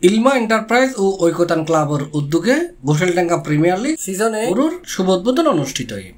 ইলমা enterprise ও ঐকতান ক্লাবের উদ্যোগে ঘোষালডাঙ্গা premier league সিজনে শুরুর শুভ উদ্বোধন অনুষ্ঠিত হয়।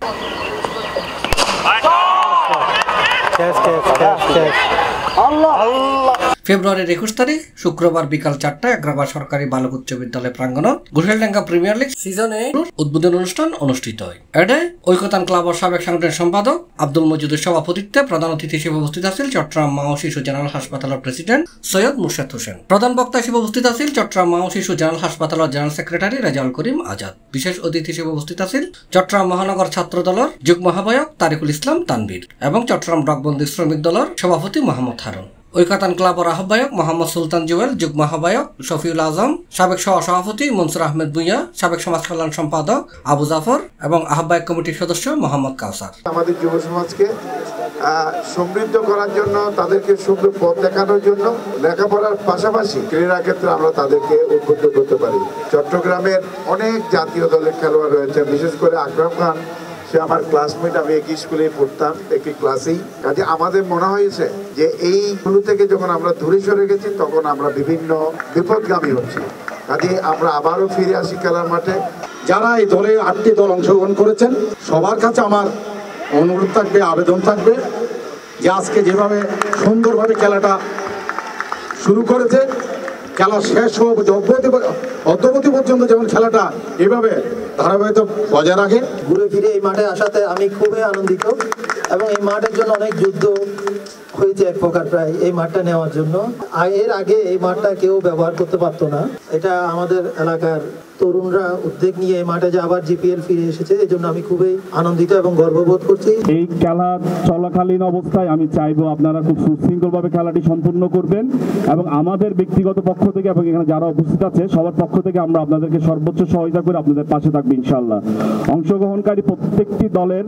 ফেব্রুয়ারির 21 তারিখ শুক্রবার বিকাল 4টায় আগ্রাবাদ সরকারি বালক উচ্চ বিদ্যালয় প্রাঙ্গণত ঘোষালডাঙ্গা প্রিমিয়ার লিগ সিজনে উদ্বোধন অনুষ্ঠান অনুষ্ঠিত হয়। এতে ঐকতান ক্লাবের সাবেক সাংগঠনিক সম্পাদক আব্দুল মজিদের সভাপতিত্বে প্রধান অতিথি হিসেবে উপস্থিত আছেন চট্টগ্রাম মা ও শিশু জেনারেল হাসপাতালের প্রেসিডেন্ট সৈয়দ মুর্শেদ হোসেন। প্রধান বক্তা হিসেবে উপস্থিত আছেন চট্টগ্রাম মা ও শিশু জেনারেল হাসপাতালের জেনারেল সেক্রেটারি রেজাউল করিম আজাদ। বিশেষ অতিথি হিসেবে উপস্থিত আছেন চট্টগ্রাম মহানগর ছাত্র দলের যুগ্ম আহ্বায়ক তারিকুল ইসলাম তানভীর এবং চট্টগ্রাম ডকবন্দি শ্রমিক দলের সভাপতি মোহাম্মদ হারুন। ঐকতান ক্লাবের আহ্বায়ক মোহাম্মদ সুলতান জুয়েল, যুগ্ম আহ্বায়ক শফিউল আজম, সাবেক সহ-সভাপতি মনসুর আহমেদ ভুঁইয়া, সাবেক সমাজ কল্যাণ সম্পাদক আবু জাফর এবং আহ্বায়ক কমিটির সদস্য মোহাম্মদ কাউসার। আমাদের যুব সমাজকে সমৃদ্ধ করার জন্য, তাদেরকে সুন্দর পথ দেখানোর জন্য লেখাপড়ার পাশাপাশি ক্রীড়া ক্ষেত্রে আমরা তাদেরকে উদ্বুদ্ধ করতে পারি। চট্টগ্রামের অনেক জাতীয় দলের খেলোয়াড় রয়েছে, বিশেষ করে আকরাম খান, সে আমার ক্লাসমেট, আমি একই স্কুলে পড়তাম, একই ক্লাসেই। কাজে আমাদের মনে হয়েছে যে এইগুলো থেকে যখন আমরা দূরে সরে গেছি তখন আমরা বিভিন্ন বিপদগামী হচ্ছি। কাজে আমরা আবারও ফিরে আসি খেলার মাঠে। যারা এই দলে 8টি দল অংশগ্রহণ করেছেন সবার কাছে আমার অনুরোধ থাকবে, আবেদন থাকবে যে আজকে যেভাবে সুন্দরভাবে খেলাটা শুরু করেছে, খেলা শেষ অদ্যবধি পর্যন্ত যেমন খেলাটা এভাবে ধারাবাহিকতা বজায় রাখে। ঘুরে ফিরে এই মাঠে আসাতে আমি খুবই আনন্দিত এবং এই মাঠের জন্য অনেক যুদ্ধ হয়েছে এক প্রকার প্রায় এই মাঠটা নেওয়ার জন্য। এর আগে এই মাঠটা কেউ ব্যবহার করতে পারতো না। এটা আমাদের এলাকার তরুণরা উদ্যোগ নিয়ে এই মাঠে যে আবার জিপিএল ফিরে এসেছে, এই জন্য আমি খুবই আনন্দিত এবং গর্ববোধ করছি। এই খেলা চলাকালীন অবস্থায় আমি চাইবো আপনারা খুব সুশৃঙ্খলভাবে খেলাটি সম্পূর্ণ করবেন এবং আমাদের ব্যক্তিগত পক্ষ থেকে এবং এখানে যারা উপস্থিত আছে সবার পক্ষ থেকে আমরা আপনাদেরকে সর্বোচ্চ সহায়তা করে আপনাদের পাশে থাকবো ইনশাআল্লাহ। অংশগ্রহণকারী প্রত্যেকটি দলের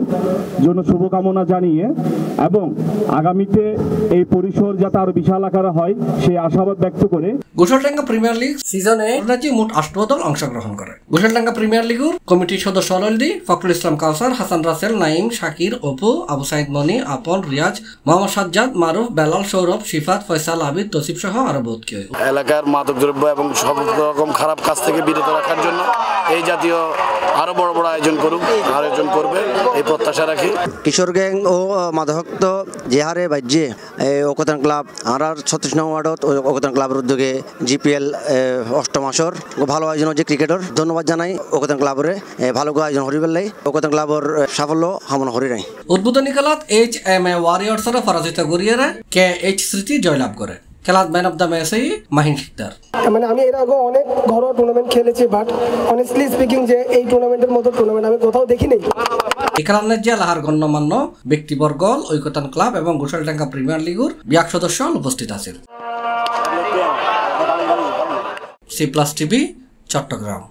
জন্য শুভকামনা জানিয়ে এবং আগামীতে এই পরিসর যাতে আরো বিশাল আকারে হয় সেই আশাবাদ ব্যক্ত করে ঘোষালডাঙ্গা প্রিমিয়ার লিগ সিজনে মোট 8 দল অংশগ্রহণ করে। ঘোষালডাঙ্গা প্রিমিয়ার লিগের কমিটির সদস্য অলদি, ফখরুল ইসলাম কাউসার, হাসান রাসেল, নাইম, শাকির, অপু, আবু সাইদ মনি, আপন, রিয়াজ, মোহাম্মদ সাজ্জাদ, মারুফ, বেলাল, সৌরভ, শিফাত, ফয়সাল, আবিদ, তসিফ সহ আরো বহুত কেউ। এলাকার মাদকদ্রব্য এবং সব রকম খারাপ কাজ থেকে বিরত রাখার জন্য এই জাতীয় আরো বড় বড় আয়োজন করবে এই প্রত্যাশা রাখি। কিশোর গ্যাং ও মাদকত্ব যে হারে বাজ্যে ঐকতান ক্লাব আর 36 নং ওয়ার্ডত ঐকতান ক্লাবের উদ্যোগে জিপিএল 8ম আসর ভালো আয়োজন হচ্ছে ক্রিকেটর। ধন্যবাদ জানাই ঐকতান ক্লাবরে ভালো আয়োজন হরিবেল লাই ঐকতান ক্লাবের সাফল্য কামনা হরি নাই। উদ্বোধনী খেলাত HMA ওয়ারিয়র্সরা পরাজিত করিয়ে KH স্মৃতি জয়লাভ করে। খেলাত man of the match Mahin Sikdar. মানে আমি এর আগে অনেক ঘরোয়া টুর্নামেন্ট খেলেছি, বাট অনেস্টলি স্পিকিং যে এই টুর্নামেন্টের মতো টুর্নামেন্ট আমি কোথাও দেখিনি। এই খেলার যে লাহার গণ্যমান্য ব্যক্তিবর্গ ঐকতান ক্লাব এবং ঘোষালডাঙ্গা প্রিমিয়ার লিগের 20 সদস্য উপস্থিত আছেন। C+ TV Chittagong.